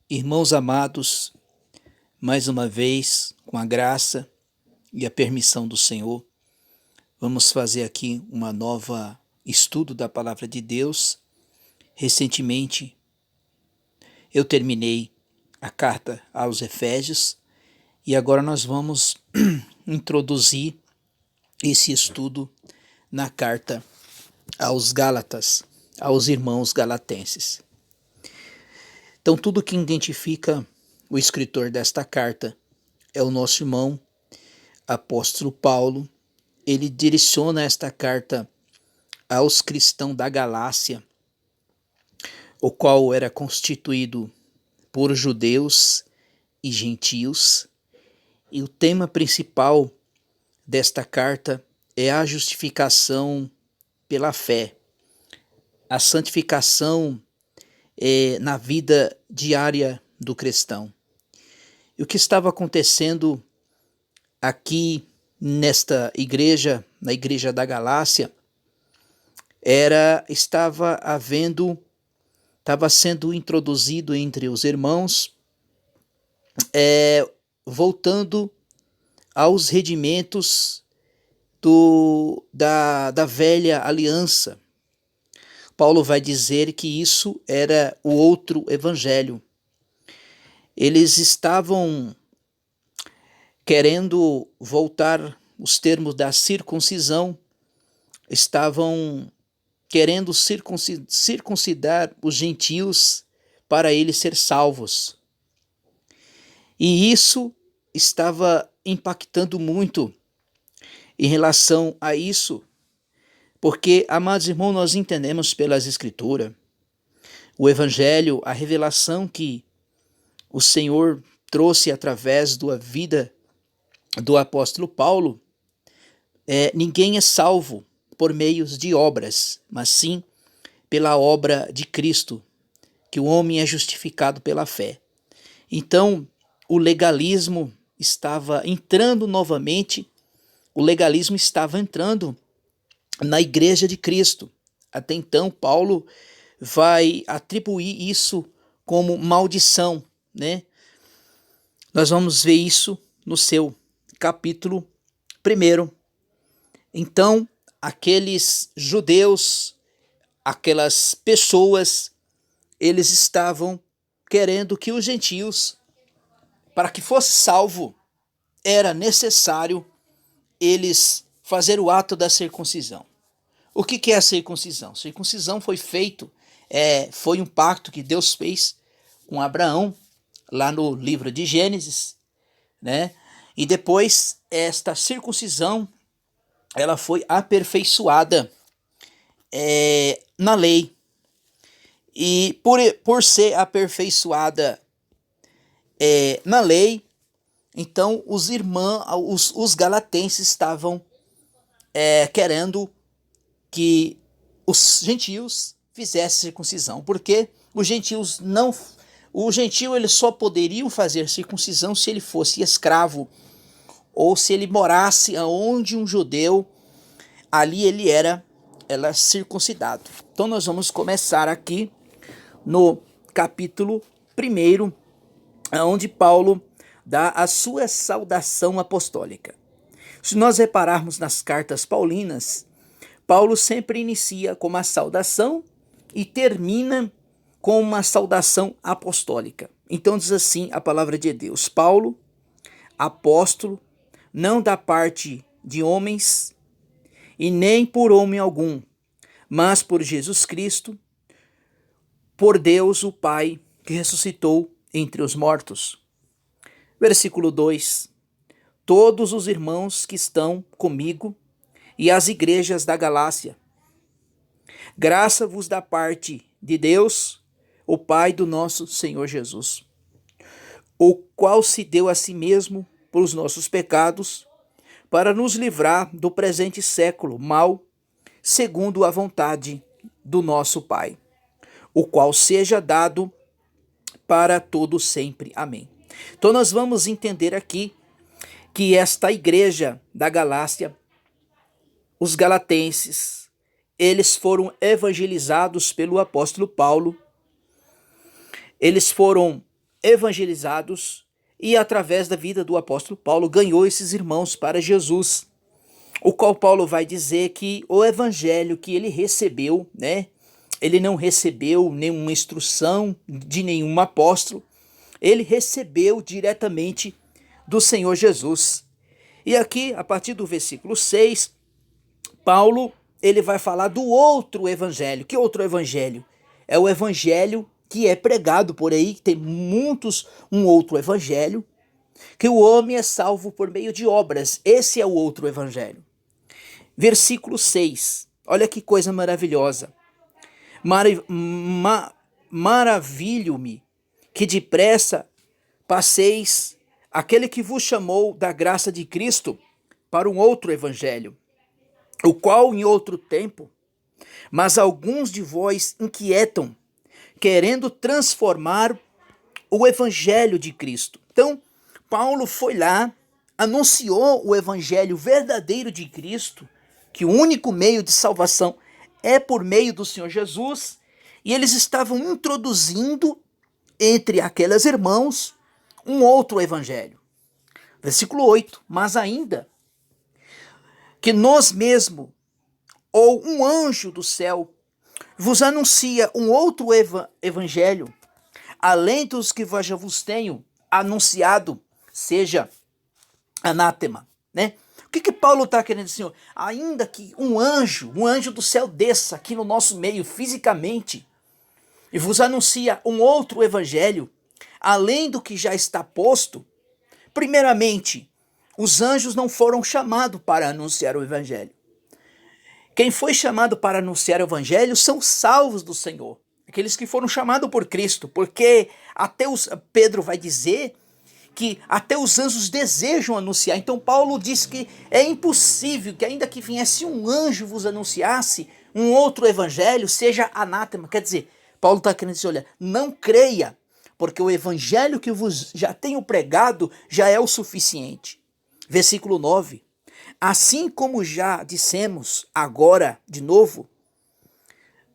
Irmãos amados, mais uma vez, com a graça e a permissão do Senhor, vamos fazer aqui uma nova estudo da Palavra de Deus. Recentemente, eu terminei a carta aos Efésios e agora nós vamos introduzir esse estudo na carta aos Gálatas, aos irmãos galatenses. Então, tudo que identifica o escritor desta carta é o nosso irmão apóstolo Paulo. Ele direciona esta carta aos cristãos da Galácia, o qual era constituído por judeus e gentios. E o tema principal desta carta é a justificação pela fé, a santificação na vida diária do cristão. E o que estava acontecendo aqui nesta igreja, na igreja da Galácia, estava sendo introduzido entre os irmãos, voltando aos redimentos da velha aliança. Paulo vai dizer que isso era o outro evangelho. Eles estavam querendo voltar os termos da circuncisão, estavam querendo circuncidar os gentios para eles ser salvos. E isso estava impactando muito em relação a isso, porque, amados irmãos, nós entendemos pelas Escrituras, o Evangelho, a revelação que o Senhor trouxe através da vida do apóstolo Paulo. Ninguém é salvo por meios de obras, mas sim pela obra de Cristo, que o homem é justificado pela fé. Então, o legalismo estava entrando novamente, o legalismo estava entrando na igreja de Cristo. Até então, Paulo vai atribuir isso como maldição, né? Nós vamos ver isso no seu capítulo 1. Então, aqueles judeus, aquelas pessoas, eles estavam querendo que os gentios, para que fosse salvo, era necessário eles fazer o ato da circuncisão. O que é a circuncisão? Circuncisão foi foi um pacto que Deus fez com Abraão, lá no livro de Gênesis, né? E depois esta circuncisão, ela foi aperfeiçoada na lei. E por ser aperfeiçoada na lei, então os irmãos, os galatenses estavam querendo que os gentios fizessem circuncisão, porque os gentios não... O gentio ele só poderia fazer circuncisão se ele fosse escravo ou se ele morasse onde um judeu, ali ele era circuncidado. Então nós vamos começar aqui no capítulo 1, onde Paulo dá a sua saudação apostólica. Se nós repararmos nas cartas paulinas, Paulo sempre inicia com uma saudação e termina com uma saudação apostólica. Então diz assim a palavra de Deus: Paulo, apóstolo, não da parte de homens, e nem por homem algum, mas por Jesus Cristo, por Deus o Pai, que ressuscitou entre os mortos. Versículo 2: Todos os irmãos que estão comigo e as igrejas da Galácia, graça vos da parte de Deus, o Pai do nosso Senhor Jesus, o qual se deu a si mesmo por os nossos pecados, para nos livrar do presente século mau, segundo a vontade do nosso Pai, o qual seja dado para todo sempre. Amém. Então nós vamos entender aqui que esta igreja da Galácia, os galatenses, eles foram evangelizados pelo apóstolo Paulo. Eles foram evangelizados e através da vida do apóstolo Paulo ganhou esses irmãos para Jesus, o qual Paulo vai dizer que o evangelho que ele recebeu, né, ele não recebeu nenhuma instrução de nenhum apóstolo, ele recebeu diretamente do Senhor Jesus. E aqui, a partir do versículo 6, Paulo ele vai falar do outro evangelho. Que outro evangelho? É o evangelho que é pregado por aí, tem um outro evangelho, que o homem é salvo por meio de obras. Esse é o outro evangelho. Versículo 6, olha que coisa maravilhosa. Maravilho-me que depressa passeis aquele que vos chamou da graça de Cristo para um outro evangelho, o qual em outro tempo, mas alguns de vós inquietam, querendo transformar o evangelho de Cristo. Então, Paulo foi lá, anunciou o evangelho verdadeiro de Cristo, que o único meio de salvação é por meio do Senhor Jesus, e eles estavam introduzindo entre aqueles irmãos um outro evangelho. Versículo 8, mas ainda que nós mesmo, ou um anjo do céu, vos anuncia um outro evangelho, além dos que já vos tenho anunciado, seja anátema, né? O que Paulo está querendo dizer? Ainda que um anjo do céu desça aqui no nosso meio fisicamente e vos anuncia um outro evangelho, além do que já está posto, primeiramente, os anjos não foram chamados para anunciar o evangelho. Quem foi chamado para anunciar o evangelho são os salvos do Senhor, aqueles que foram chamados por Cristo, porque Pedro vai dizer que até os anjos desejam anunciar. Então Paulo diz que é impossível que ainda que viesse um anjo vos anunciasse um outro evangelho, seja anátema. Quer dizer, Paulo está querendo dizer, olha, não creia, porque o evangelho que vos já tenho pregado já é o suficiente. Versículo 9. Assim como já dissemos, agora, de novo,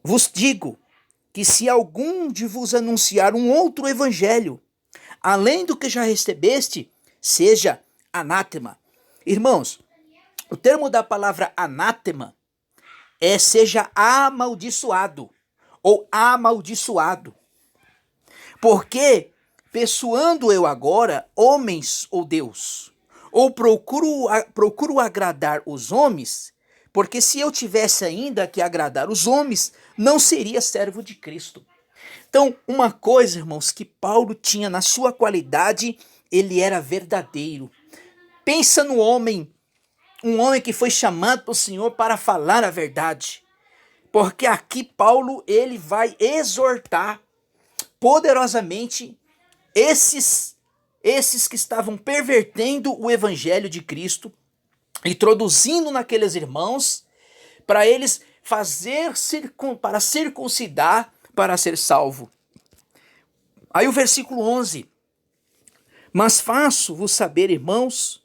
vos digo que se algum de vos anunciar um outro evangelho, além do que já recebeste, seja anátema. Irmãos, o termo da palavra anátema é seja amaldiçoado ou amaldiçoado. Porque, persuando eu agora homens ou Deus, ou procuro agradar os homens, porque se eu tivesse ainda que agradar os homens, não seria servo de Cristo. Então, uma coisa, irmãos, que Paulo tinha na sua qualidade, ele era verdadeiro. Pensa no homem, um homem que foi chamado pelo Senhor para falar a verdade. Porque aqui Paulo, ele vai exortar poderosamente esses que estavam pervertendo o evangelho de Cristo, introduzindo naqueles irmãos, para eles para circuncidar, para ser salvo. Aí o versículo 11. Mas faço-vos saber, irmãos,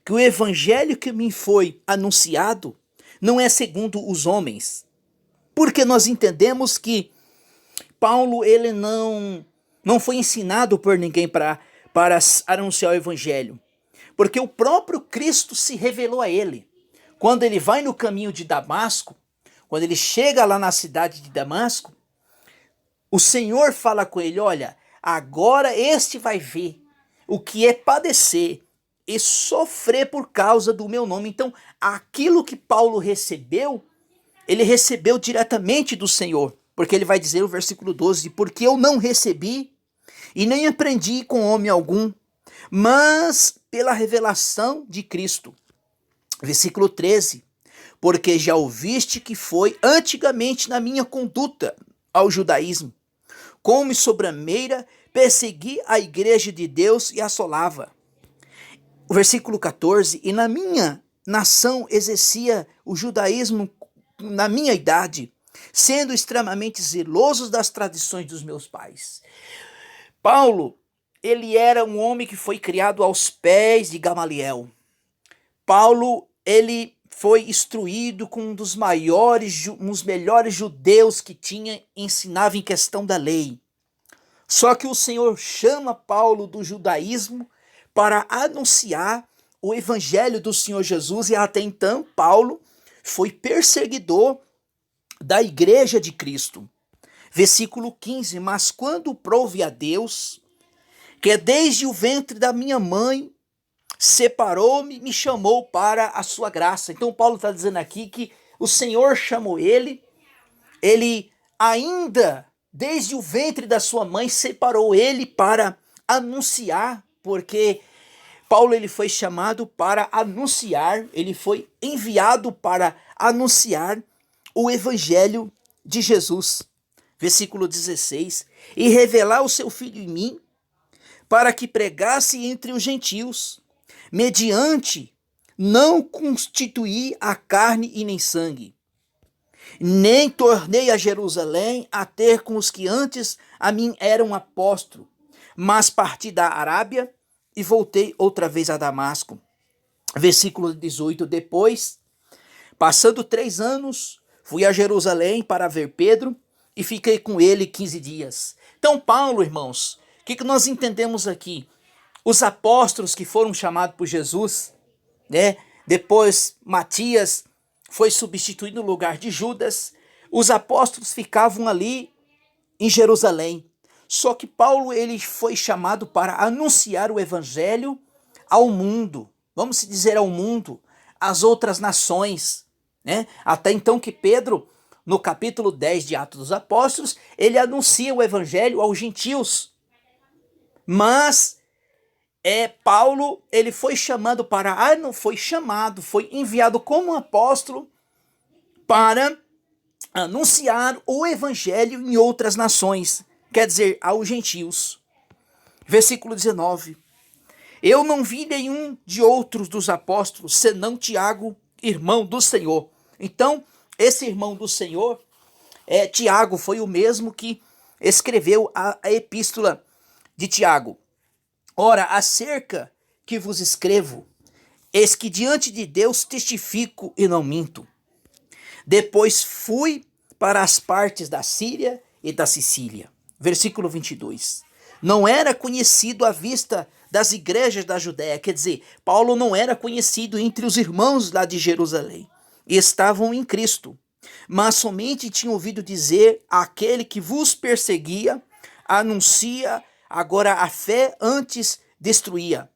que o evangelho que me foi anunciado não é segundo os homens. Porque nós entendemos que Paulo ele não foi ensinado por ninguém para anunciar o evangelho. Porque o próprio Cristo se revelou a ele. Quando ele vai no caminho de Damasco, quando ele chega lá na cidade de Damasco, o Senhor fala com ele, olha, agora este vai ver o que é padecer e sofrer por causa do meu nome. Então, aquilo que Paulo recebeu, ele recebeu diretamente do Senhor. Porque ele vai dizer no versículo 12, porque eu não recebi e nem aprendi com homem algum, mas pela revelação de Cristo. Versículo 13, porque já ouviste que foi antigamente na minha conduta ao judaísmo, como sobrameira persegui a igreja de Deus e assolava. O versículo 14, e na minha nação exercia o judaísmo na minha idade, sendo extremamente zelosos das tradições dos meus pais. Paulo, ele era um homem que foi criado aos pés de Gamaliel. Paulo, ele foi instruído com um dos melhores judeus que tinha, ensinava em questão da lei. Só que o Senhor chama Paulo do judaísmo para anunciar o evangelho do Senhor Jesus, e até então Paulo foi perseguidor da igreja de Cristo. Versículo 15: mas quando prouve a Deus, que desde o ventre da minha mãe separou-me e me chamou para a sua graça. Então Paulo está dizendo aqui que o Senhor chamou ele ainda, desde o ventre da sua mãe, separou ele para anunciar, porque Paulo ele foi chamado para anunciar, ele foi enviado para anunciar o evangelho de Jesus. Versículo 16: e revelar o seu filho em mim, para que pregasse entre os gentios, mediante não constituí a carne e nem sangue, nem tornei a Jerusalém a ter com os que antes a mim eram apóstolo, mas parti da Arábia e voltei outra vez a Damasco. Versículo 18: depois, passando 3 anos, fui a Jerusalém para ver Pedro e fiquei com ele 15 dias. Então Paulo, irmãos, o que nós entendemos aqui? Os apóstolos que foram chamados por Jesus, né? Depois Matias foi substituído no lugar de Judas. Os apóstolos ficavam ali em Jerusalém. Só que Paulo ele foi chamado para anunciar o evangelho ao mundo. Vamos dizer ao mundo, às outras nações, né? Até então que Pedro, no capítulo 10 de Atos dos Apóstolos, ele anuncia o evangelho aos gentios. Mas Paulo, ele foi chamado para, não foi chamado, foi enviado como apóstolo para anunciar o evangelho em outras nações, quer dizer, aos gentios. Versículo 19: eu não vi nenhum de outros dos apóstolos, senão Tiago, irmão do Senhor. Então, esse irmão do Senhor, Tiago, foi o mesmo que escreveu a epístola de Tiago. Ora, acerca que vos escrevo, eis que diante de Deus testifico e não minto. Depois fui para as partes da Síria e da Sicília. Versículo 22. Não era conhecido à vista das igrejas da Judéia, quer dizer, Paulo não era conhecido entre os irmãos lá de Jerusalém, e estavam em Cristo, mas somente tinham ouvido dizer aquele que vos perseguia, anuncia agora a fé antes destruía,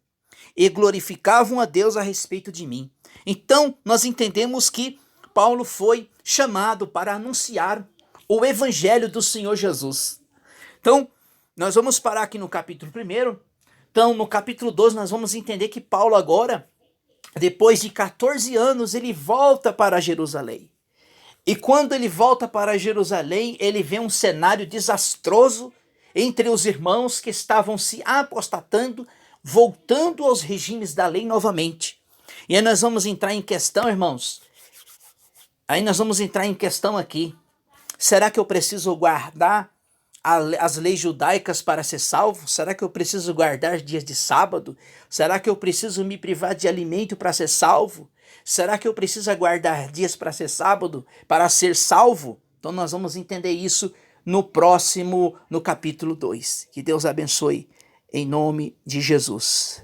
e glorificavam a Deus a respeito de mim. Então, nós entendemos que Paulo foi chamado para anunciar o evangelho do Senhor Jesus. Então, nós vamos parar aqui no capítulo 1. Então, no capítulo 12, nós vamos entender que Paulo agora, depois de 14 anos, ele volta para Jerusalém. E quando ele volta para Jerusalém, ele vê um cenário desastroso entre os irmãos que estavam se apostatando, voltando aos regimes da lei novamente. E aí nós vamos entrar em questão, irmãos. Aí nós vamos entrar em questão aqui. Será que eu preciso guardar as leis judaicas para ser salvo? Será que eu preciso guardar dias de sábado? Será que eu preciso me privar de alimento para ser salvo? Será que eu preciso guardar dias para ser sábado, para ser salvo? Então nós vamos entender isso no capítulo 2. Que Deus abençoe, em nome de Jesus.